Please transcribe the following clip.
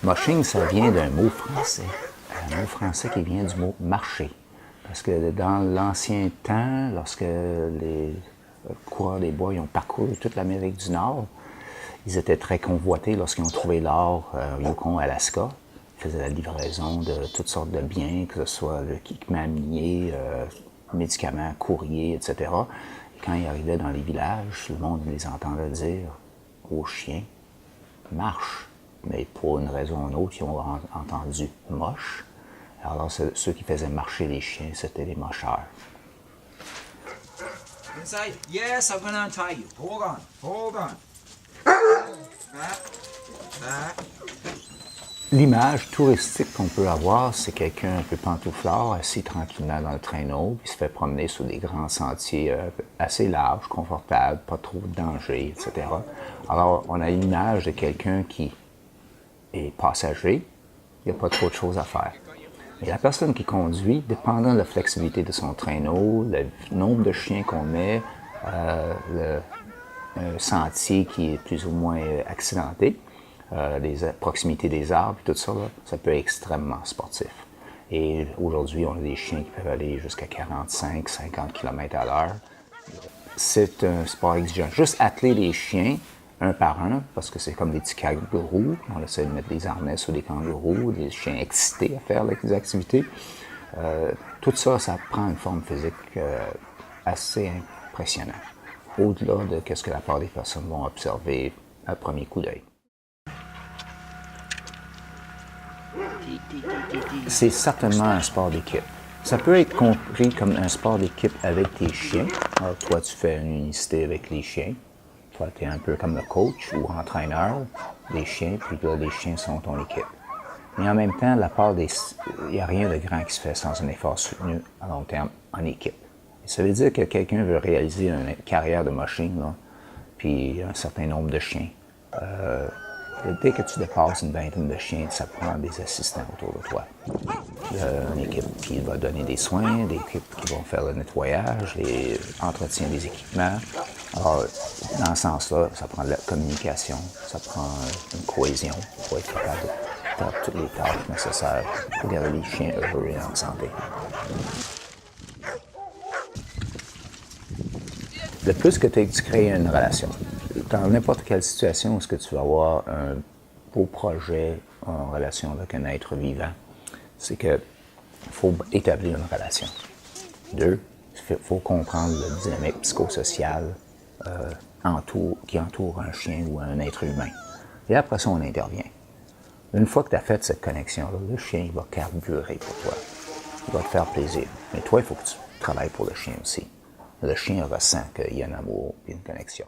Moshing, ça vient d'un mot français. Un mot français qui vient du mot marcher. Parce que dans l'ancien temps, lorsque les coureurs des bois ils ont parcouru toute l'Amérique du Nord, ils étaient très convoités lorsqu'ils ont trouvé l'or au Yukon, Alaska. Ils faisaient la livraison de toutes sortes de biens, que ce soit l'équipement minier, médicaments, courriers, etc. Et quand ils arrivaient dans les villages, le monde les entendait dire aux chiens, marche. Mais pour une raison ou une autre, ils ont entendu moche. Alors ceux qui faisaient marcher les chiens, c'était les mocheurs. Inside. Yes, I'm gonna untie you. Hold on. Hold on. Back. Back. L'image touristique qu'on peut avoir, c'est quelqu'un un peu pantouflard, assis tranquillement dans le traîneau, puis se fait promener sur des grands sentiers assez larges, confortables, pas trop de danger, etc. Alors, on a l'image de quelqu'un qui est passager, il n'y a pas trop de choses à faire. Et la personne qui conduit, dépendant de la flexibilité de son traîneau, le nombre de chiens qu'on met, un sentier qui est plus ou moins accidenté, les proximités des arbres, tout ça, là, ça peut être extrêmement sportif. Et aujourd'hui, on a des chiens qui peuvent aller jusqu'à 45-50 km à l'heure. C'est un sport exigeant. Juste atteler les chiens, un par un, parce que c'est comme des petits kangourous. On essaie de mettre des harnais sur des kangourous, des chiens excités à faire les activités. Tout ça, ça prend une forme physique assez impressionnante, au-delà de ce que la part des personnes vont observer à premier coup d'œil. C'est certainement un sport d'équipe. Ça peut être compris comme un sport d'équipe avec tes chiens. Alors, toi, tu fais une unicité avec les chiens. Toi, tu es un peu comme le coach ou entraîneur des chiens, puis là, les chiens sont ton équipe. Mais en même temps, il n'y a rien de grand qui se fait sans un effort soutenu à long terme en équipe. Et ça veut dire que quelqu'un veut réaliser une carrière de moshing, là, puis un certain nombre de chiens. Dès que tu dépasses une vingtaine de chiens, ça prend des assistants autour de toi. Une équipe qui va donner des soins, des équipes qui vont faire le nettoyage, l'entretien des équipements. Alors, dans ce sens-là, ça prend de la communication, ça prend une cohésion pour être capable de faire toutes les tâches nécessaires pour garder les chiens heureux et en santé. Le plus que tu crées une relation, dans n'importe quelle situation où tu vas avoir un beau projet en relation avec un être vivant, c'est qu'il faut établir une relation. Deux, il faut comprendre la dynamique psychosociale qui entoure un chien ou un être humain. Et après ça, on intervient. Une fois que tu as fait cette connexion-là, le chien il va carburer pour toi. Il va te faire plaisir. Mais toi, il faut que tu travailles pour le chien aussi. Le chien ressent qu'il y a un amour et une connexion.